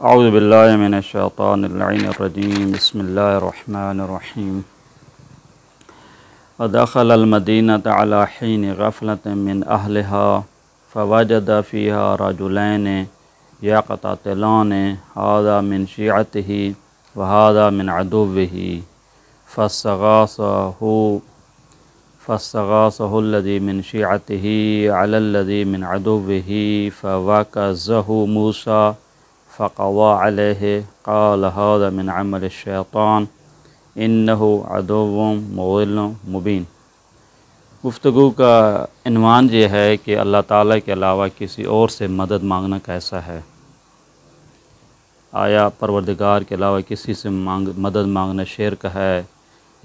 औज़ु बिल्लाहि मिनश शैतानिर रजीम बिस्मिल्लाहिर्रहमानिर्रहीम वदख़लल मदीनत अला हीन गफ़लतिन मिन अहलिहा फ़वजद फ़ीहा रजुलैनि यक़ततिलानि हाज़ा मिन शिअतिही व हाज़ा मिन अदुव्विही फ़स्तग़ासहु लज़ी मिन शिअतिही अलल्लज़ी मिन अदुव्विही फ़वकज़हु मूसा फ़क़वा अलैहि क़ाल हाज़ा मिन अमलि शैतान इन्नहु अदुव्वुन मुज़िल्लुन मुबीन। गुफ्तगू का इन्वान ये है कि अल्लाह ताला के अलावा किसी और से मदद मांगना कैसा है। आया परवरदिगार के अलावा किसी से मदद मांगना शिर्क है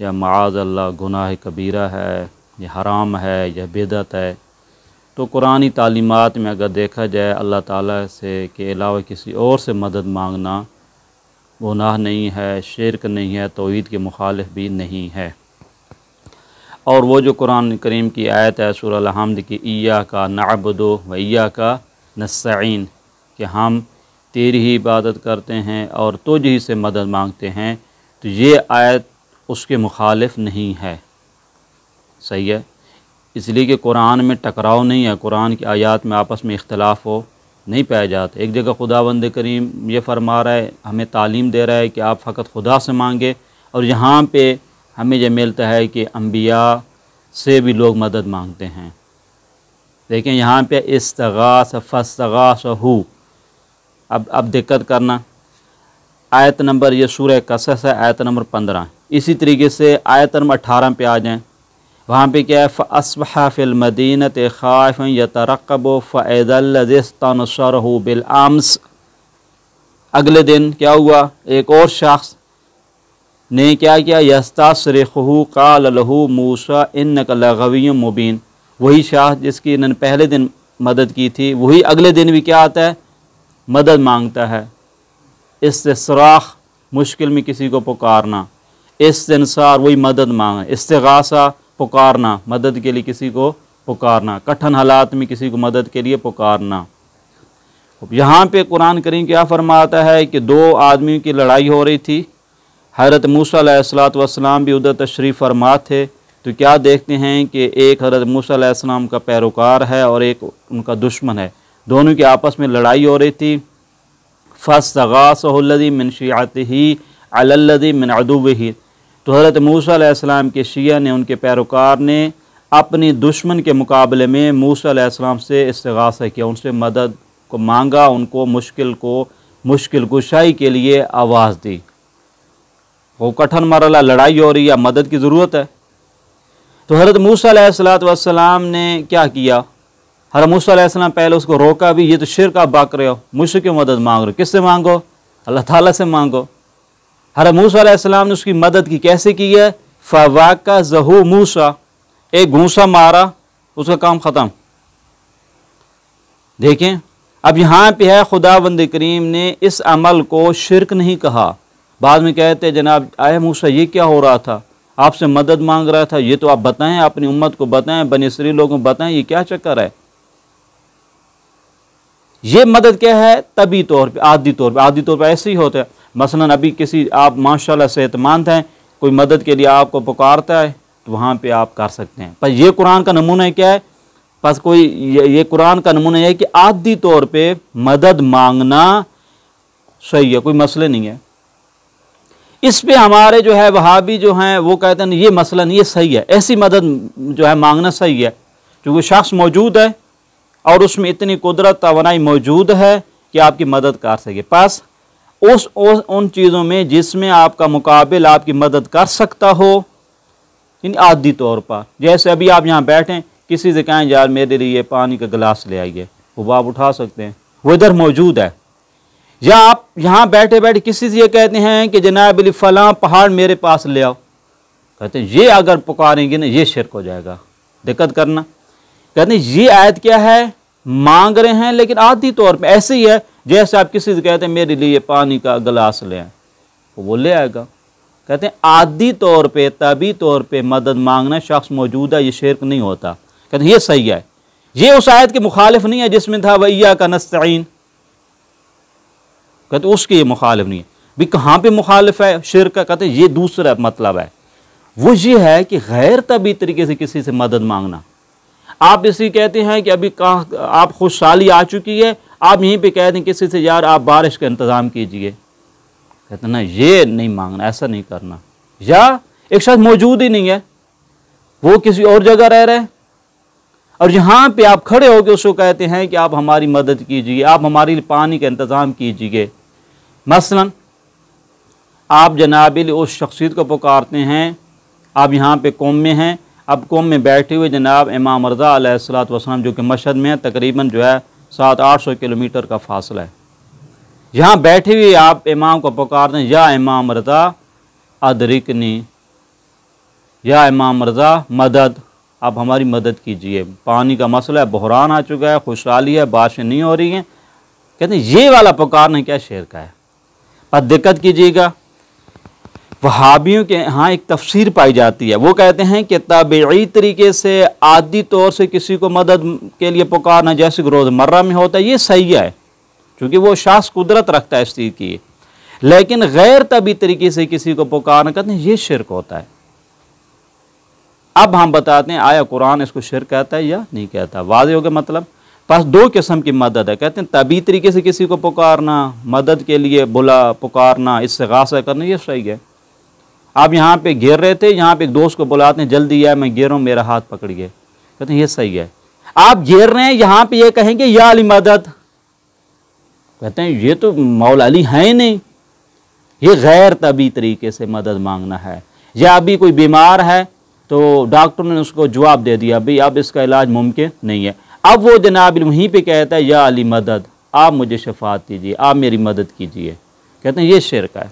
या माअज़ल्लाह गुनाह कबीरा है या हराम है या बिदअत है। तो कुरानी तालीमात में अगर देखा जाए अल्लाह ताला से के अलावा किसी और से मदद मांगना गुनाह नहीं है, शिर्क नहीं है, तौहीद के मुखालिफ भी नहीं है। और वो जो कुरान करीम की आयत है सूरह अल-हम्द की इय्याका नअबुदु व इय्याका नस्तईन कि हम तेरी ही इबादत करते हैं और तुझ ही से मदद मांगते हैं, तो ये आयत उसके मुखालिफ नहीं है। सही है, इसलिए कि कुरान में टकराव नहीं है, कुरान की आयत में आपस में इख्तलाफ हो नहीं पाया जाता। एक जगह खुदावंद करीम ये फरमा रहा है, हमें तालीम दे रहा है कि आप फ़कत खुदा से मांगे, और यहाँ पे हमें यह मिलता है कि अम्बिया से भी लोग मदद मांगते हैं। देखें यहाँ पे इस्तगास फस्तगासहु। अब दिक्कत करना, आयत नंबर ये सूरह कसस है, आयत नंबर 15। इसी तरीके से आयत नंबर 18 पे आ जाएँ, वहाँ पे क्या है, फ़अस्बहा फ़िल मदीनति ख़ाइफ़न यतरक़्क़बु फ़इज़ल्लज़ी इस्तनसरहु बिलअम्स। अगले दिन क्या हुआ, एक और शख्स ने क्या किया, यस्तासरिख़ुहु क़ाल लहू मूसा इन्नका लगविय्युम मुबीन। वही शख्स जिसकी इन्होंने पहले दिन मदद की थी, वही अगले दिन भी क्या आता है, मदद मांगता है। इस्तिसराख़ मुश्किल में किसी को पुकारना, इस्तिनसार वही मदद मांगा, इस्तिगासा पुकारना, मदद के लिए किसी को पुकारना, कठिन हालात में किसी को मदद के लिए पुकारना। यहाँ पे कुरान करीम क्या फरमाता है कि दो आदमियों की लड़ाई हो रही थी, हज़रत मूसा अलैहिस्सलातु वस्सलाम भी उधर तशरीफ़ फरमा थे। तो क्या देखते हैं कि एक हज़रत मूसा अलैहिस्सलाम का पैरोकार है और एक उनका दुश्मन है, दोनों की आपस में लड़ाई हो रही थी। फ़स्तग़ासहु लज़ी मिन शिअतिही अलल्लज़ी मिन अदुव्विही। तो हज़रत मूसा अलैहिस्सलाम के शिया ने, उनके पैरोकार ने अपनी दुश्मन के मुकाबले में मूसा अलैहिस्सलाम से इस्तिगासा किया, उनसे मदद को मांगा, उनको मुश्किल कुशाई के लिए आवाज़ दी। वो कठिन मरला, लड़ाई हो रही है, मदद की ज़रूरत है। तो हज़रत मूसा अलैहिस्सलातु वस्सलाम ने क्या किया, हज़रत मूसा अलैहिस्सलाम पहले उसको रोका भी, ये तो शिर्क आप बाक रहे हो, मुझसे क्यों मदद मांग रहे हो, किससे मांगो, अल्लाह ताला से मांगो। हज़रत मूसा अलैहिस्सलाम ने उसकी मदद की, कैसे की है, फ़वकज़हु मूसा, एक घूंसा मारा, उसका काम ख़त्म। देखें अब यहाँ पे है, खुदावंद करीम ने इस अमल को शिर्क नहीं कहा। बाद में कहते जनाब आए मूसा ये क्या हो रहा था, आपसे मदद मांग रहा था, ये तो आप बताएं, अपनी उम्मत को बताएं, बनी इसराइल लोगों को बताएं, ये क्या चक्कर है। ये मदद क्या है, तभी तौर पे, आदि तौर पे ऐसे ही होता है। मसलन अभी किसी, आप माशाल्लाह सेहतमंद हैं, कोई मदद के लिए आपको पुकारता है, तो वहाँ पे आप कर सकते हैं। पर ये कुरान का नमूना है क्या है, बस कोई ये कुरान का नमूना है कि आदि तौर पे मदद मांगना सही है, कोई मसले नहीं है। इस पे हमारे जो है वहाबी जो हैं वो कहते हैं ये मसला नहीं, ये सही है, ऐसी मदद जो है मांगना सही है, क्योंकि शख्स मौजूद है और उसमें इतनी कुदरत तवानाई मौजूद है कि आपकी मदद कर सके। पास उन चीज़ों में जिसमें आपका मुकाबिल आपकी मदद कर सकता हो, इन आदि तौर पर, जैसे अभी आप यहाँ बैठें, किसी से कहें यार मेरे लिए पानी का गिलास ले आइए, वो आप उठा सकते हैं, वो इधर मौजूद है। या आप यहाँ बैठे बैठे किसी से ये कहते हैं कि जनाब अली फ़लाँ पहाड़ मेरे पास ले आओ, कहते हैं ये अगर पुकारेंगे ना ये शिर्क हो जाएगा। दिक्कत करना, कहते हैं ये आयत क्या है, मांग रहे हैं लेकिन आदि तौर पे, ऐसे ही है जैसे आप किसी से कहते हैं मेरे लिए पानी का गिलास ले आए, वो ले आएगा। कहते हैं आदि तौर पे, तभी तौर पे मदद मांगना, शख्स मौजूद है, ये शिर्क नहीं होता। कहते हैं ये सही है, ये उस आयत के मुखालिफ नहीं है जिसमें था व इय्याका नस्तईन। कहते उसके ये मुखालिफ नहीं है। भी कहाँ पे मुखालिफ है शिर्क का? कहते ये दूसरा मतलब है, वो ये है कि गैर तबी तरीके से किसी से मदद मांगना। आप इसी कहते हैं कि अभी कहाँ आप खुशहाली आ चुकी है, आप यहीं पे कहते हैं किसी से यार आप बारिश का इंतज़ाम कीजिए, कहते ना ये नहीं मांगना, ऐसा नहीं करना। या एक शख्स मौजूद ही नहीं है, वो किसी और जगह रह रहे हैं और यहाँ पे आप खड़े होकर उसको कहते हैं कि आप हमारी मदद कीजिए, आप हमारे लिए पानी का इंतज़ाम कीजिए। मसलन आप जनाबिल उस शख्सियत को पुकारते हैं, आप यहाँ पे कौम में हैं, अब कौम में बैठे हुए जनाब इमाम रज़ा अलैहिस्सलातु वस्सलाम जो कि मशहद में है, तकरीबन जो है 700-800 किलोमीटर का फासला है, यहाँ बैठे हुए आप इमाम को पुकारते हैं, या इमाम रज़ा अदरिकनी, या इमाम रज़ा मदद, आप हमारी मदद कीजिए, पानी का मसला है, बहरान आ चुका है, खुशहाली है, बारिशें नहीं हो रही हैं। कहते हैं ये वाला पुकारना क्या शेर का है। पर दिक्कत कीजिएगा, वहाबियों के यहाँ एक तफसीर पाई जाती है, वो कहते हैं कि ताबीई तरीके से आदी तौर से किसी को मदद के लिए पुकारना जैसे रोज़मर्रा में होता है ये सही है, क्योंकि वो शख्स कुदरत रखता है इस चीज़ की, लेकिन गैर तबी तरीके से किसी को पुकारना कहते हैं ये शिर्क होता है। अब हम बताते हैं आया कुरान इसको शिर्क कहता है या नहीं कहता। वाज़ेह हो गया मतलब। पास दो किस्म की मदद है, कहते हैं तबी तरीके से किसी को पुकारना, मदद के लिए बुला पुकारना, इस्तिग़ासा करना, ये सही है। आप यहाँ पे गिर रहे थे, यहाँ पे एक दोस्त को बुलाते हैं, जल्दी आए मैं गिर रहा हूँ मेरा हाथ पकड़िए, कहते हैं ये सही है। आप गिर रहे हैं, यहाँ पे ये कहेंगे या अली मदद, कहते हैं ये तो मौला अली है ही नहीं, ये गैर तबी तरीके से मदद मांगना है। या अभी कोई बीमार है तो डॉक्टर ने उसको जवाब दे दिया भाई अब इसका इलाज मुमकिन नहीं है, अब वो जनाब वहीं पे कहता है या अली मदद, आप मुझे शफात दीजिए, आप मेरी मदद कीजिए, कहते हैं ये शिर्क है।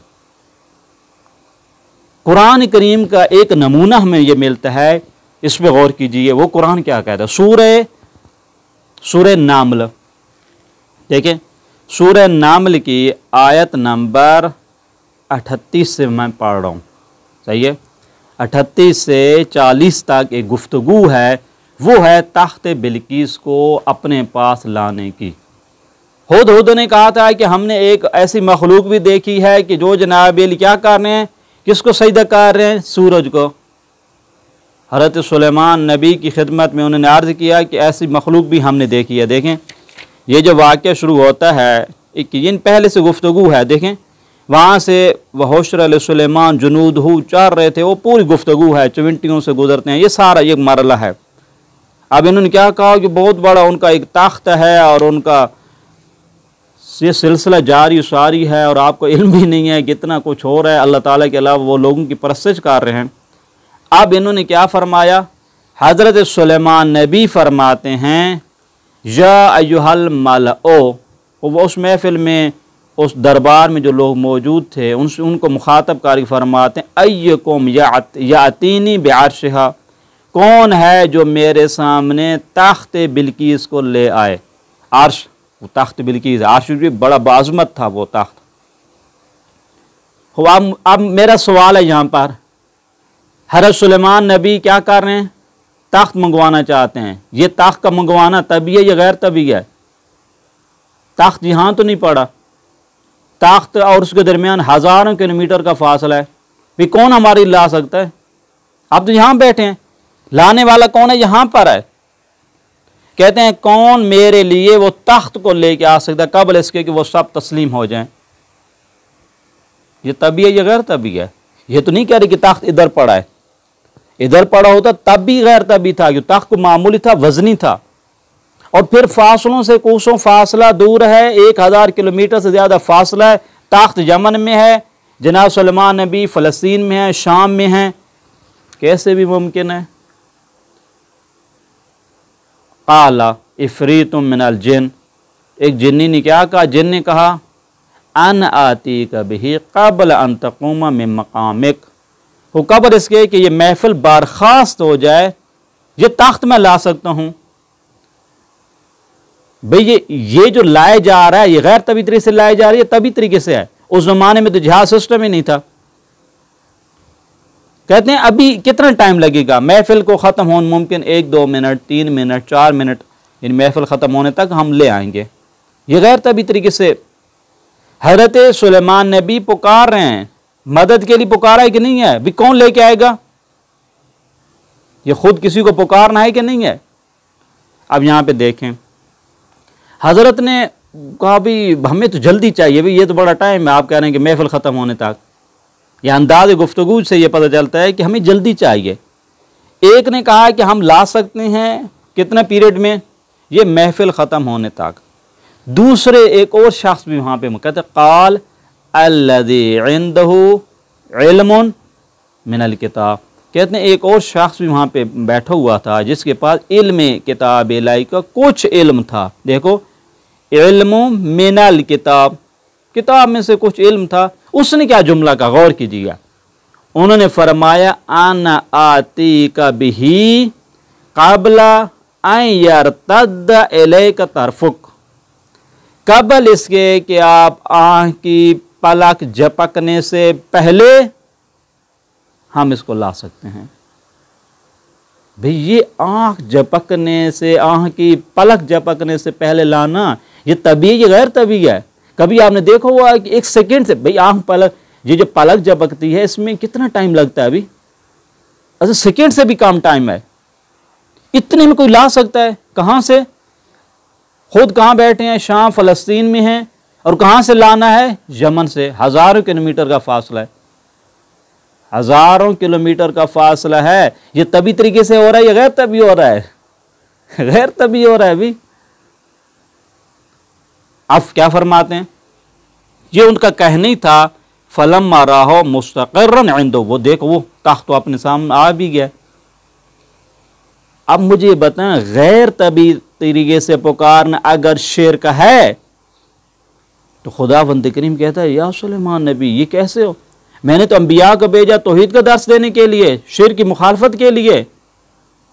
कुरान करीम का एक नमूना हमें ये मिलता है, इस पर गौर कीजिए। वो कुरान क्या कहता है, सूरह नामल, देखें सूरह नामल की आयत नंबर 38 से मैं पढ़ रहा हूँ, सही है, 38 से 40 तक एक गुफ्तगू है, वो है तख्त बिल्कीस को अपने पास लाने की। हुद ने कहा था कि हमने एक ऐसी मखलूक भी देखी है कि जो जनाब क्या कर रहे हैं, किसको सजदा कर रहे हैं, सूरज को। हज़रत सुलेमान नबी की खिदमत में उन्होंने अर्ज़ किया कि ऐसी मखलूक भी हमने देखी है। देखें ये जो वाक़या शुरू होता है, एक इन पहले से गुफ्तगू है, देखें वहाँ से वहुशर सुलेमान जुनूदहू चढ़ रहे थे, वो पूरी गुफ्तगू है, चविंटियों से गुजरते हैं, ये सारा ये मरला है। अब इन्होंने क्या कहा कि बहुत बड़ा उनका एक तख्त है और उनका ये सिलसिला जारी सारी है और आपको इल्म भी नहीं है कितना कुछ हो रहा है, अल्लाह ताला के अलावा वो लोगों की परस्तिश कर रहे हैं। अब इन्होंने क्या फरमाया, हज़रत सुलेमान नबी फरमाते हैं या अय्युहल मलओ, वो उस महफिल में उस दरबार में जो लोग मौजूद थे उनको मुखातब कारी फरमाते हैं अय्युकुम यातीनी बिअर्शिहा, कौन है जो मेरे सामने तख्त बिल्कीस को ले आए। अर्श, वो तख्त बिल्कीस, अर्श भी बड़ा बाज़मत था वो तख्त। अब मेरा सवाल है यहाँ पर, हज़रत सुलेमान नबी क्या कर रहे हैं, तख्त मंगवाना चाहते हैं। ये तख्त का मंगवाना तभी है या गैर तभी है? तख्त यहाँ तो नहीं पड़ा, तख्त और उसके दरमियान हज़ारों किलोमीटर का फासला है, भी कौन हमारी ला सकता है? आप तो यहाँ बैठे हैं, लाने वाला कौन है? यहाँ पर है। कहते हैं कौन मेरे लिए वो तख्त को लेके आ सकता है कबल इसके कि वो सब तस्लीम हो जाएं। ये तभी है या गैर तभी है? ये तो नहीं कह रही कि तख्त इधर पड़ा है, इधर पड़ा होता तब भी गैर तभी था, कि तख्त मामूली था, वजनी था, और फिर फासलों से कोसों फासला दूर है, 1000 किलोमीटर से ज़्यादा फासला है। तख्त यमन में है, जनाब सुलेमान नबी फ़लस्तीन में है, शाम में है, कैसे भी मुमकिन है? क़ाला इफ़रीतुम मिनल जिन, एक जिन्नी ने क्या कहा, जिन ने कहा अन आती कबिही क़ब्ल अन तक़ूम मिन मक़ामिक, वो कब्र इसके कि ये महफिल बर्खास्त हो जाए, ये तख्त मैं ला सकता हूँ। भाई ये जो लाया जा रहा है ये गैर तभी तरीके से लाया जा रही है, तभी तरीके से है। उस जमाने में तो जहाज सिस्टम ही नहीं था। कहते हैं अभी कितना टाइम लगेगा महफिल को ख़त्म होने, मुमकिन 1-2 मिनट, 3 मिनट, 4 मिनट, इन महफिल ख़त्म होने तक हम ले आएंगे। ये गैर तभी तरीके से हज़रत सुलेमान नबी पुकार रहे हैं, मदद के लिए पुकारा है कि नहीं है? भी कौन लेके आएगा? ये खुद किसी को पुकारना है कि नहीं है? अब यहाँ पे देखें, हज़रत ने कहा भी हमें तो जल्दी चाहिए, भाई ये तो बड़ा टाइम है। आप कह रहे हैं कि महफिल ख़त्म होने तक। यह अंदाज़ गुफ्तगू से ये पता चलता है कि हमें जल्दी चाहिए। एक ने कहा कि हम ला सकते हैं कितना पीरियड में? ये महफिल ख़त्म होने तक। दूसरे एक और शख्स भी वहाँ पे कहते क़ाल अल्लज़ी इंदहु इल्मुन मिनल किताब, कहते हैं एक और शख्स भी वहाँ पे बैठा हुआ था जिसके पास इल्म किताब इलाही का कुछ इल्म था। देखो, इल्मु मिनल किताब, किताब में से कुछ इल्म था। उसने क्या जुमला का गौर कीजिएगा। उन्होंने फरमाया आना आती का बिही काबला यरतद इलैका तरफुक, कबल इसके कि आप आँख की पलक झपकने से पहले हम इसको ला सकते हैं। भाई ये आँख झपकने से, आँख की पलक झपकने से पहले लाना, ये तभी ये गैर तभी है। कभी आपने देखा हुआ कि एक सेकंड से, भाई आँख पलक, ये जो पलक झपकती है इसमें कितना टाइम लगता है? अभी अच्छा सेकंड से भी कम टाइम है, इतने में कोई ला सकता है? कहाँ से? खुद कहाँ बैठे हैं? शाम फ़लस्तीन में हैं। और कहाँ से लाना है? यमन से। हज़ारों किलोमीटर का फासला है, हज़ारों किलोमीटर का फासला है। ये तभी तरीके से हो रहा है या गैर तभी हो रहा है? गैर तभी हो रहा है। अभी आप क्या फरमाते हैं? ये उनका कहना ही था, फलम्मा राहो मुस्तक़िर्रन इंदहु, वो देखो वो तख्त तो अपने सामने आ भी गया। अब मुझे बताएं, गैर तभी तरीके से पुकारना अगर शिर्क है तो खुदावंद करीम कहता है या सुलेमान नबी ये कैसे हो? मैंने तो अंबिया को भेजा तौहीद का दर्स देने के लिए, शिर्क की मुखालफत के लिए,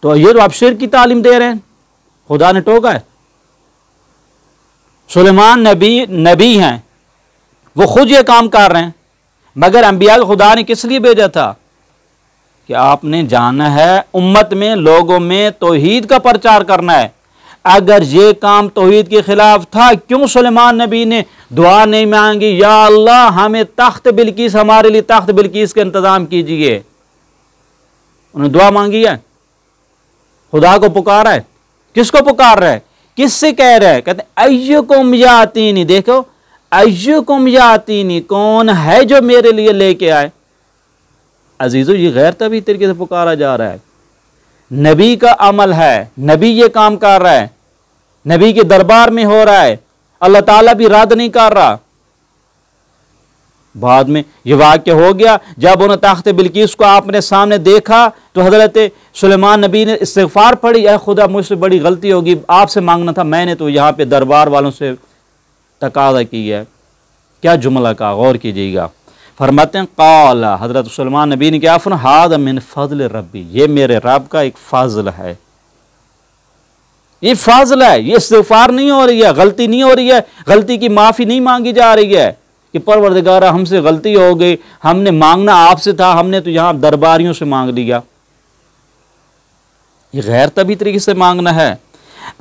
तो ये तो आप शिर्क की तालीम दे रहे हैं। खुदा ने टोका है। सुलेमान नबी हैं, वो खुद ये काम कर रहे हैं, मगर अंबिया को खुदा ने किस लिए भेजा था? कि आपने जाना है उम्मत में, लोगों में तौहीद का प्रचार करना है। अगर ये काम तौहीद के खिलाफ था, क्यों सुलेमान नबी ने दुआ नहीं मांगी, या अल्लाह हमें तख्त बिल्किस, हमारे लिए तख्त बिल्किस का इंतजाम कीजिए? उन्होंने दुआ मांगी है, खुदा को पुकारा है। किसको पुकार रहा है? किससे कह रहा है? कहते अय्युकुम यातीनी, देखो अय्युकुम यातीनी, कौन है जो मेरे लिए लेके आए? अजीजों, ये गैर तभी तरीके से पुकारा जा रहा है। नबी का अमल है, नबी ये काम कर रहा है, नबी के दरबार में हो रहा है, अल्लाह ताला भी रद्द नहीं कर रहा। बाद में ये वाक्य हो गया, जब उन्हें तख्त बिल्किस को आपने सामने देखा तो हजरत सुलेमान नबी ने इस्तिग़फ़ार पढ़ी, ऐ खुदा मुझसे बड़ी गलती होगी, आपसे मांगना था, मैंने तो यहाँ पे दरबार वालों से तकाज़ा किया है। क्या जुमला का गौर कीजिएगा। फरमाते हैं क़ाला, हज़रत सुलेमान नबी ने क्या फरमाया, हाज़ा मिन फ़ज़ल रब्बी, ये मेरे रब का एक फ़ज़ल है, ये फ़ज़ल है। ये इस्तिग़फ़ार नहीं हो रही है, गलती नहीं हो रही है, गलती की माफ़ी नहीं मांगी जा रही है कि परवरदिगारा हमसे गलती हो गई, हमने मांगना आपसे था, हमने तो यहाँ दरबारियों से मांग लिया। ये गैर तभी तरीके से मांगना है।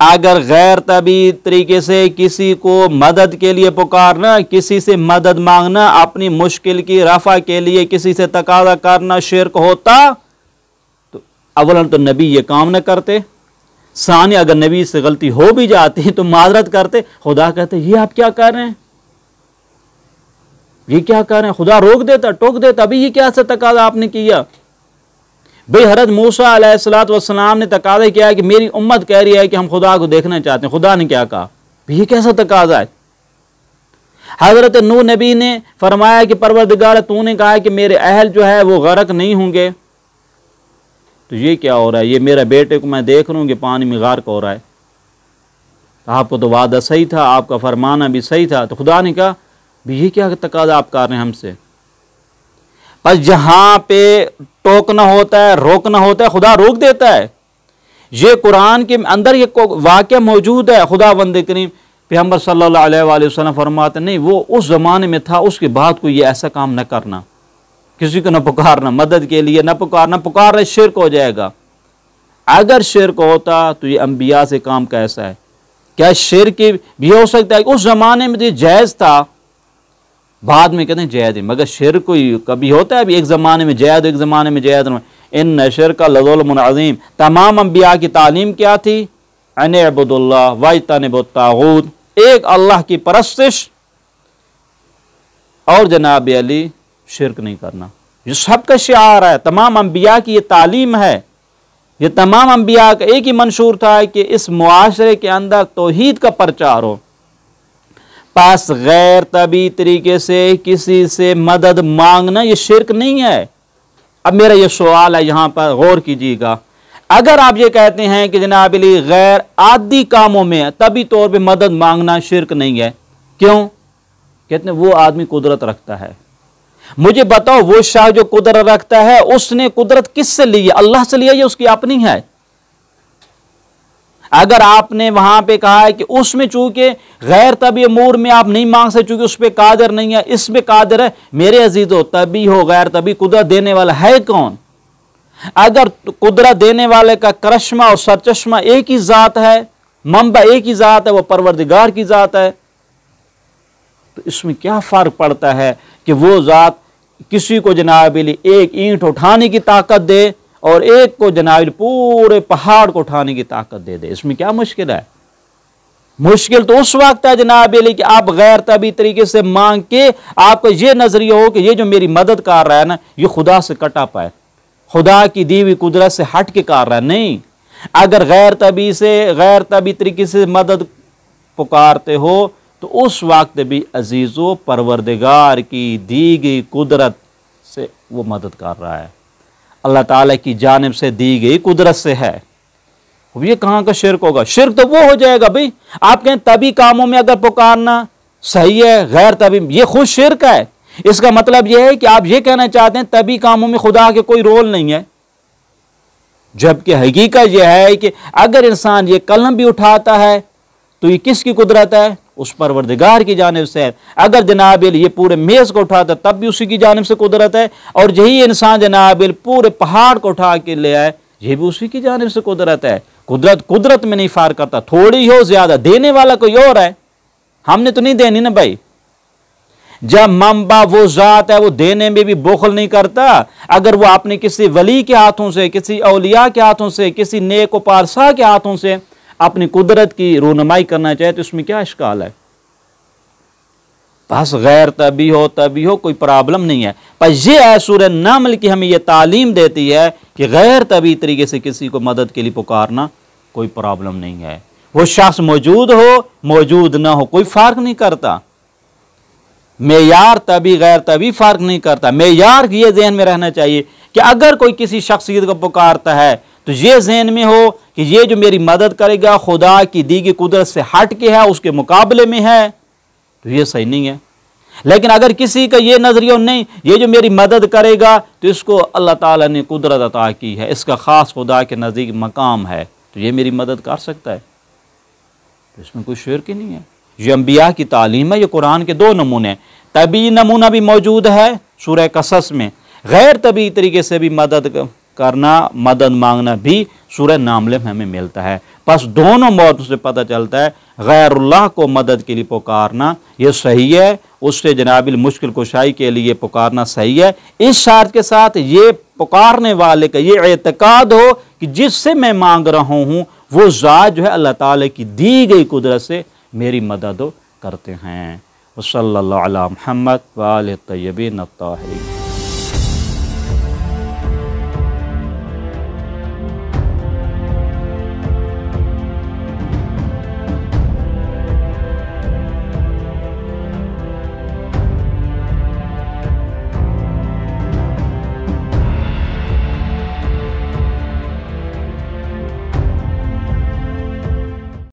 अगर गैर तभी तरीके से किसी को मदद के लिए पुकारना, किसी से मदद मांगना, अपनी मुश्किल की रफ़ा के लिए किसी से तकाज़ा करना शिर्क होता तो अवलन तो नबी ये काम न करते, सानी अगर नबी से गलती हो भी जाती तो माजरत करते। खुदा कहते ये आप क्या कर रहे हैं, ये क्या कर रहे हैं? खुदा रोक देता, टोक देता, अभी ये क्या सा तकाज़ा आपने किया? भाई हज़रत मूसा अलैहिस्सलातु वस्सलाम ने तकाज़ा किया कि मेरी उम्मत कह रही है कि हम खुदा को देखना चाहते हैं। खुदा ने क्या कहा? ये कैसा तकाज़ा है? हज़रत नूह नबी ने फरमाया कि परवरदिगार तूने कहा है कि मेरे अहल जो है वो गरक नहीं होंगे, तो ये क्या हो रहा है? ये मेरे बेटे को मैं देख रहा हूँ कि पानी में गार्क हो रहा है। आपको तो वादा सही था, आपका फरमाना भी सही था, तो खुदा ने कहा ये क्या तकाज़ा आप कर रहे हैं हमसे? पर जहाँ पे टोकना होता है, रोकना होता है, खुदा रोक देता है। ये कुरान के अंदर ये वाक़या मौजूद है। खुदा बंदे करीम पैगंबर सल्लल्लाहु अलैहि वसल्लम फरमाते नहीं, वो उस ज़माने में था, उसके बाद कोई ये ऐसा काम न करना, किसी को न पुकारना मदद के लिए, न पुकारना, पुकार रहे शिर्क हो जाएगा। अगर शिर्क होता तो ये अंबिया से काम कैसा है? क्या शिर्क भी हो सकता है? उस ज़माने में तो जायज़ था बाद में कहते हैं जैद, मगर शिर्क कोई कभी होता है अभी एक ज़माने में जैद, एक ज़माने में जैद। इन शिर्क लज़ुल्मुन अज़ीम। तमाम अंबिया की तालीम क्या थी? अन इअ्बुदुल्लाह वज्तनिबुत तागूत, एक अल्लाह की परस्तिश और जनाब अली शिर्क नहीं करना। ये सबका शिआर है, तमाम अंबिया की ये तालीम है। ये तमाम अंबिया का एक ही मंशूर था कि इस मुआशरे के अंदर तौहीद का प्रचार हो। पास गैर तबी तरीके से किसी से मदद मांगना ये शिर्क नहीं है। अब मेरा ये सवाल है, यहाँ पर गौर कीजिएगा। अगर आप ये कहते हैं कि जनाब अली गैर आदि कामों में तभी तौर पे मदद मांगना शिर्क नहीं है, क्यों? कहते हैं वो आदमी कुदरत रखता है। मुझे बताओ, वो शाह जो कुदरत रखता है उसने कुदरत किससे ली है? अल्लाह से लिया, ये उसकी अपनी है। अगर आपने वहां पे कहा है कि उसमें चूंकि गैर तभी अमूर में आप नहीं मांग सकते चूंकि उस पर कादिर नहीं है, इसमें कादिर है, मेरे अजीजों तभी हो गैर तभी कुदरत देने वाला है कौन? अगर कुदरत देने वाले का करिश्मा और सरचश्मा एक ही जात है, मंबा एक ही जात है, वो परवरदिगार की जात है, तो इसमें क्या फर्क पड़ता है कि वो जात किसी को जनाब एक ईंट उठाने की ताकत दे और एक को जनाब पूरे पहाड़ को उठाने की ताकत दे दे? इसमें क्या मुश्किल है? मुश्किल तो उस वक्त है जनाब कि आप गैर तभी तरीके से मांग के आपका ये नजरिया हो कि ये जो मेरी मदद कर रहा है ना, ये खुदा से कटा पाए, खुदा की दी हुई कुदरत से हट के कर रहा है। नहीं, अगर गैर तभी तरीके से मदद पुकारते हो तो उस वक्त भी अजीजों परवरदिगार की दी गई कुदरत से वो मदद कर रहा है, अल्लाह ताला की जानिब से दी गई कुदरत से है। ये कहाँ का शिर्क होगा? शिर्क तो वो हो जाएगा भाई, आप कहें तभी कामों में अगर पुकारना सही है, गैर तभी, ये खुद शिर्क है। इसका मतलब यह है कि आप ये कहना चाहते हैं तभी कामों में खुदा के कोई रोल नहीं है, जबकि हकीकत यह है कि अगर इंसान ये कलम भी उठाता है तो ये किसकी कुदरत है? उस परवरदिगार की जानिब से है। अगर जनाब ये पूरे मेज को उठाता तब भी उसी की जानिब से कुदरत है, और यही इंसान जनाब पूरे पहाड़ को उठा के ले आए, ये भी उसी की जानिब से कुदरत है। कुदरत में नहीं फार करता, थोड़ी हो ज्यादा, देने वाला कोई और है, हमने तो नहीं देनी ना भाई। जब मंबा वो जात है वो देने में भी बुखल नहीं करता, अगर वो आपने किसी वली के हाथों से, किसी औलिया के हाथों से, किसी नेक व पारसा के हाथों से अपनी कुदरत की रोनमाई करना चाहे तो उसमें क्या इश्काल है? बस गैर तभी हो कोई प्रॉब्लम नहीं है। पर यह सूरह नमल की हमें यह तालीम देती है कि गैर तभी तरीके से किसी को मदद के लिए पुकारना कोई प्रॉब्लम नहीं है। वो शख्स मौजूद हो मौजूद ना हो कोई फर्क नहीं करता, मेयार तभी गैर तभी फर्क नहीं करता। मेयार ये जहन में रहना चाहिए कि अगर कोई किसी शख्सियत को पुकारता है तो ये जहन में हो कि ये जो मेरी मदद करेगा खुदा की दी गई कुदरत से हट के है, उसके मुकाबले में है, तो ये सही नहीं है। लेकिन अगर किसी का ये नजरिया नहीं, ये जो मेरी मदद करेगा तो इसको अल्लाह ताला ने कुदरत अता की है, इसका खास खुदा के नज़दीक मकाम है, तो ये मेरी मदद कर सकता है, तो इसमें कोई शिर्क ही नहीं है। ये अंबिया की तालीम है। ये कुरान के दो नमूने, तभी नमूना भी मौजूद है सूरह कसस में, गैर तभी तरीके से भी मदद करना, मदद मांगना भी सूरह नामले में हमें मिलता है। बस दोनों मौतों से पता चलता है गैरुल्लाह को मदद के लिए पुकारना ये सही है, उससे जनाबिल मुश्किल कुशाई के लिए पुकारना सही है, इस शर्त के साथ ये पुकारने वाले का ये एतकाद हो कि जिससे मैं मांग रहा हूँ वो ज़ात जो है अल्लाह ताला की दी गई कुदरत से मेरी मदद करते हैं। वसल्लल्लाहु अला मुहम्मद व आलिहि तय्यबीन अत्ताहिरीन।